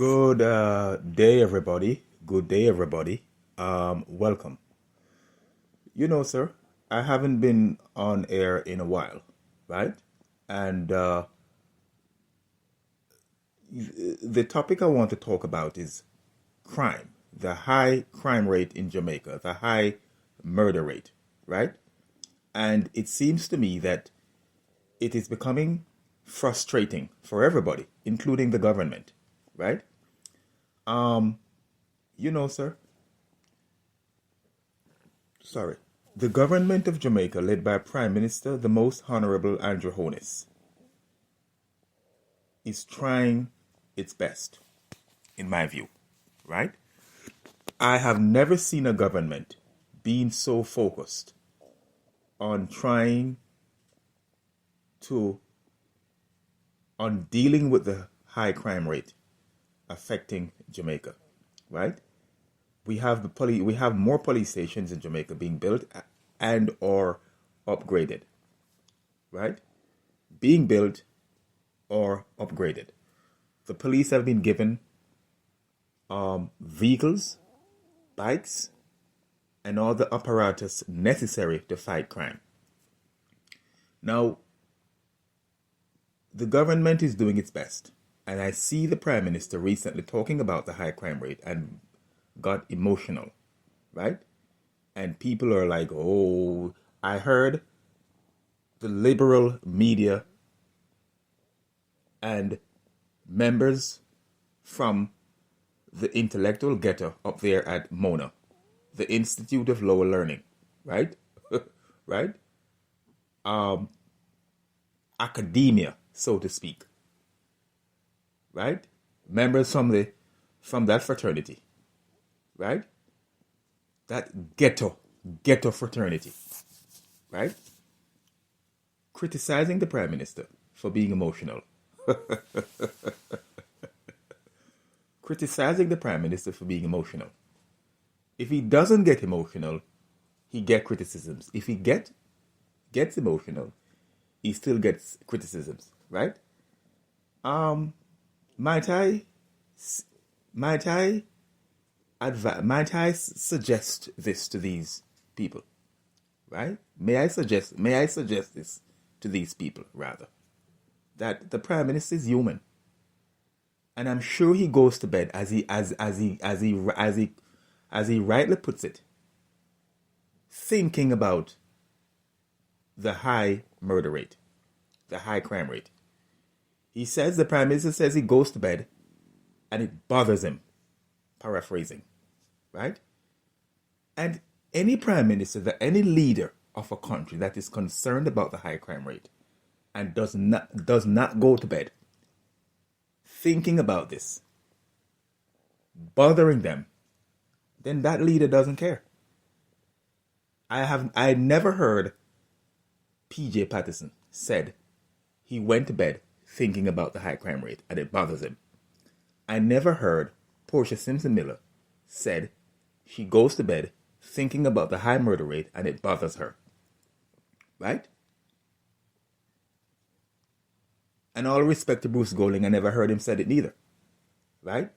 Good day, everybody. Good day, everybody. Welcome. Sir, I haven't been on air in a while, right? And the topic I want to talk about is crime, the high crime rate in Jamaica, the high murder rate, right? And it seems to me that it is becoming frustrating for everybody, including the government, right? Um, Sir, sorry. The government of Jamaica, led by Prime Minister, the Most Honorable Andrew Holness, is trying its best, in my view, right? I have never seen a government being so focused on trying to, on dealing with the high crime rate affecting Jamaica, right? We have more police stations in Jamaica being built and or upgraded, right? Being built or upgraded. The police have been given vehicles, bikes, and all the apparatus necessary to fight crime. Now, the government is doing its best. And I see the Prime Minister recently talking about the high crime rate and got emotional, right? And people are like, oh, I heard the liberal media and members from the intellectual ghetto up there at Mona, the Institute of Lower Learning, right? Right? Academia, so to speak, right? Members from that fraternity, right? That ghetto fraternity, right? Criticizing the Prime Minister for being emotional. Criticizing the Prime Minister for being emotional. If he doesn't get emotional, he gets criticisms. If he gets emotional, he still gets criticisms, right? Might I suggest this to these people, right? May I suggest this to these people rather, that the Prime Minister is human, and I'm sure he goes to bed as he rightly puts it, thinking about the high murder rate, the high crime rate. The Prime Minister says he goes to bed and it bothers him, paraphrasing, right? And any Prime Minister, any leader of a country that is concerned about the high crime rate and does not go to bed thinking about this, bothering them, then that leader doesn't care. I never heard PJ Patterson said he went to bed thinking about the high crime rate and it bothers him. I never heard Portia Simpson Miller said she goes to bed thinking about the high murder rate and it bothers her. Right? And all respect to Bruce Golding, I never heard him said it neither. Right?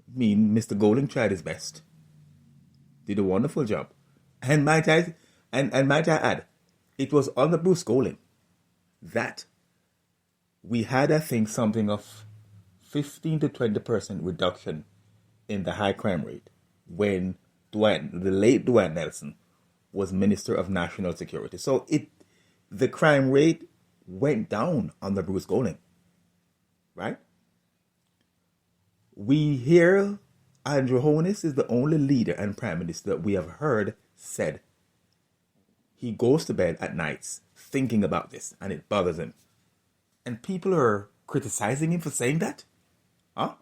I mean, Mr. Golding tried his best. Did a wonderful job. And might I add, it was under Bruce Golding that we had, I think, something of 15 to 20% reduction in the high crime rate when the late Dwight Nelson was Minister of National Security. So the crime rate went down under Bruce Golding, right? We hear Andrew Holness is the only leader and Prime Minister that we have heard said he goes to bed at nights thinking about this and it bothers him. And people are criticizing him for saying that? Huh?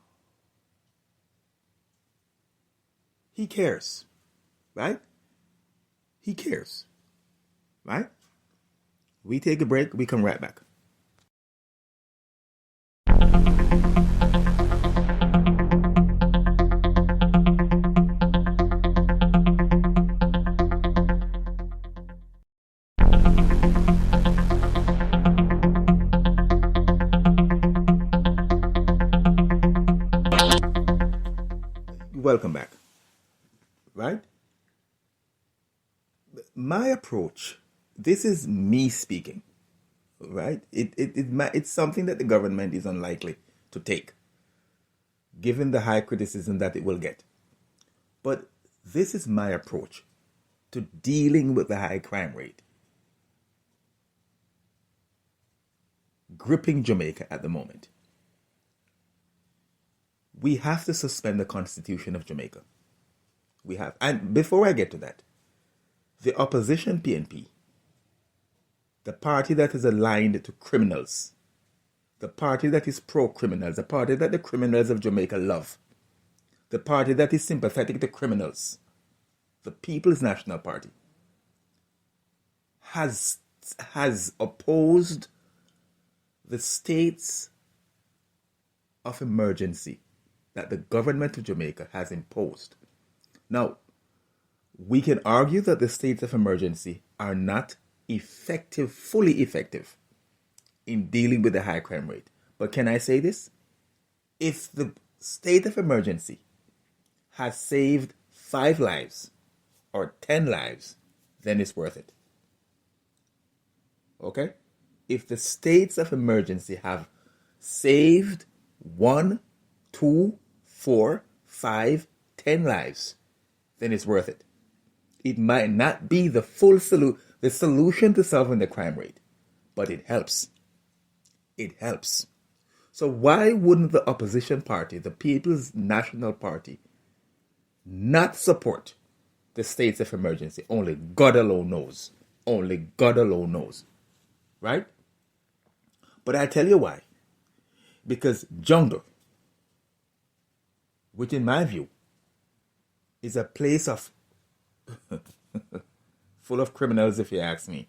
He cares, right? He cares, right? We take a break, we come right back. welcome back. Right? My approach, this is me speaking, right? It's something that the government is unlikely to take, given the high criticism that it will get. But this is my approach to dealing with the high crime rate gripping Jamaica at the moment. We have to suspend the Constitution of Jamaica. We have. And before I get to that, the opposition PNP, the party that is aligned to criminals, the party that is pro-criminals, the party that the criminals of Jamaica love, the party that is sympathetic to criminals, the People's National Party, has opposed the states of emergency that the government of Jamaica has imposed. Now, we can argue that the states of emergency are not effective, fully effective in dealing with the high crime rate. But can I say this? If the state of emergency has saved 5 lives or 10 lives, then it's worth it. Okay? If the states of emergency have saved 1, 2, 4, 5, 10 lives, then it's worth it. It might not be the full solution to solving the crime rate, but it helps. It helps. So why wouldn't the opposition party, the People's National Party, not support the states of emergency? Only God alone knows. Only God alone knows. Right? But I tell you why. Because jungle, which in my view is a place of full of criminals, if you ask me.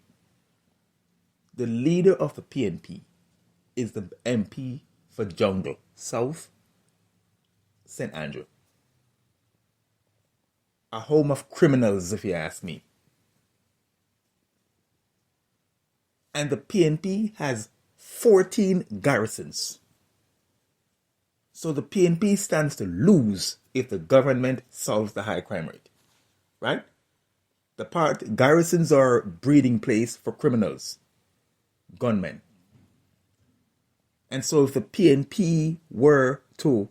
The leader of the PNP is the MP for Jungle, South St. Andrew. A home of criminals, if you ask me. And the PNP has 14 garrisons. So the PNP stands to lose if the government solves the high crime rate. Right? Garrisons are breeding place for criminals, gunmen. And so if the PNP were to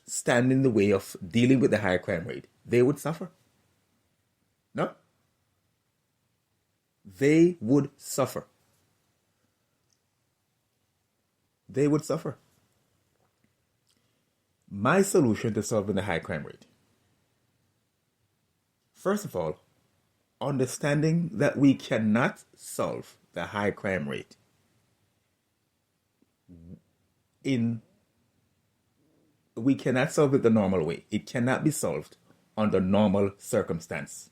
stand in the way of dealing with the high crime rate, they would suffer. No? They would suffer. They would suffer. My solution to solving the high crime rate. First of all, understanding that we cannot solve the high crime rate we cannot solve it the normal way. It cannot be solved under normal circumstances.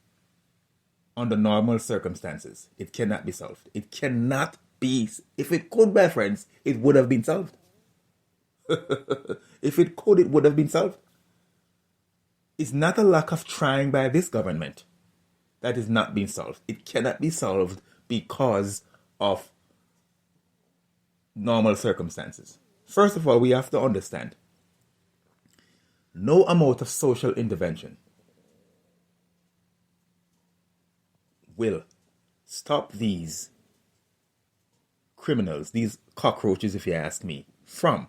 Under normal circumstances, it cannot be solved. It cannot be. If it could, my friends, it would have been solved. If it could, it would have been solved. It's not a lack of trying by this government that is not being solved. It cannot be solved because of normal circumstances. First of all, we have to understand no amount of social intervention will stop these criminals, these cockroaches, if you ask me, from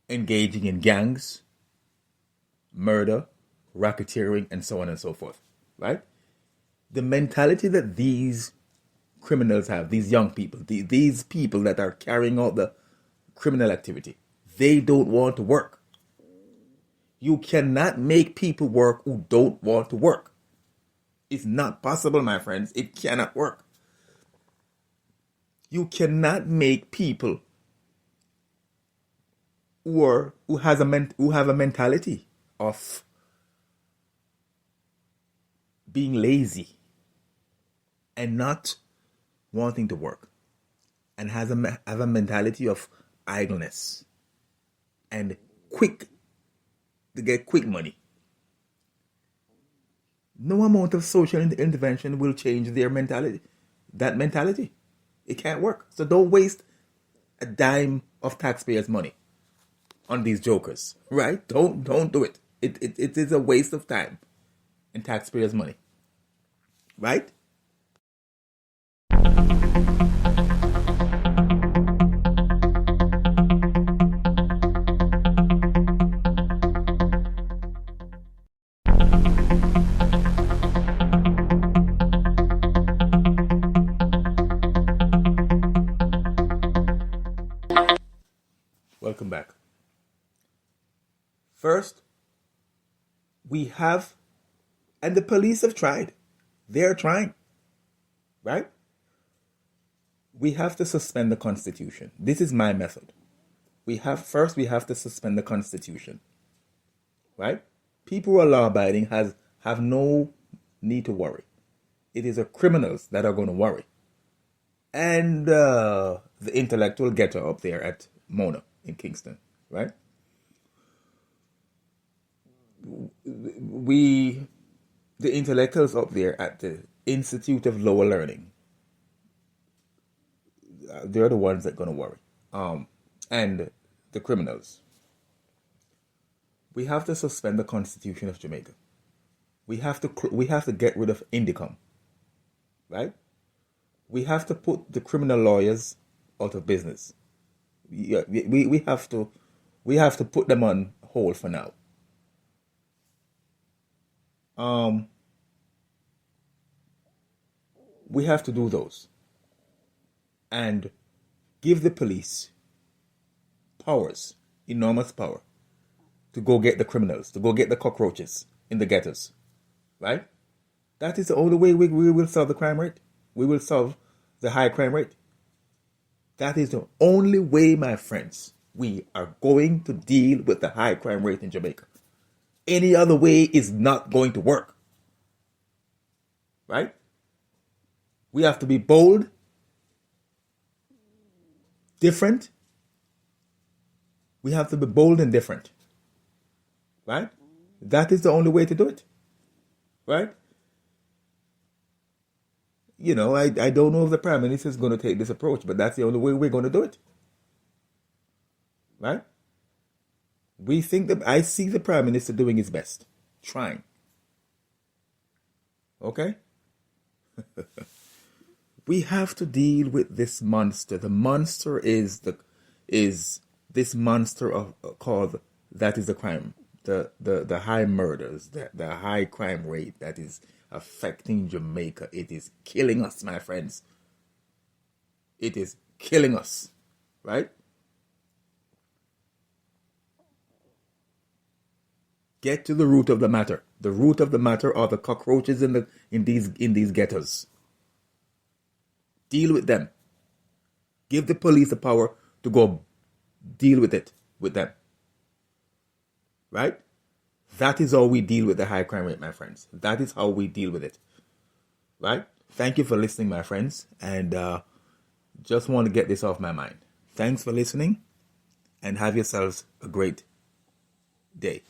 engaging in gangs, murder, racketeering, and so on and so forth, right? The mentality that these criminals have, these young people, these people that are carrying out the criminal activity, they don't want to work. You cannot make people work who don't want to work. It's not possible, my friends. It cannot work. You cannot make people who have a mentality of being lazy and not wanting to work and have a mentality of idleness and to get quick money. No amount of social intervention will change their mentality. That mentality. It can't work. So don't waste a dime of taxpayers' money. on these jokers, right? Don't do it. It is a waste of time and taxpayers' money, right? Welcome back. First, we have, and the police have tried. They're trying, right? We have to suspend the Constitution. This is my method. We have to suspend the Constitution, right? People who are law-abiding have no need to worry. It is the criminals that are going to worry, and the intellectual getter up there at Mona in Kingston, right? The intellectuals up there at the Institute of Lower Learning, they're the ones that are going to worry. And the criminals. We have to suspend the Constitution of Jamaica. We have to get rid of Indicom, right? We have to put the criminal lawyers out of business. Yeah, we have to put them on hold for now. We have to do those and give the police powers, enormous power, to go get the criminals, to go get the cockroaches in the ghettos, right? That is the only way we will solve the crime rate. We will solve the high crime rate. That is the only way, my friends, we are going to deal with the high crime rate in Jamaica. Any other way is not going to work, right? We have to be bold, different. We have to be bold and different, right? That is the only way to do it, right? You know, I don't know if the Prime Minister is going to take this approach, but that's the only way we're going to do it, right? I see the Prime Minister doing his best, trying. Okay? We have to deal with this monster. The monster is this monster called, that is the crime, the high murders, the high crime rate that is affecting Jamaica. It is killing us, my friends. It is killing us, right? Get to the root of the matter. The root of the matter are the cockroaches in these ghettos. Deal with them. Give the police the power to go deal with them. Right? That is how we deal with the high crime rate, my friends. That is how we deal with it. Right? Thank you for listening, my friends. And just want to get this off my mind. Thanks for listening. And have yourselves a great day.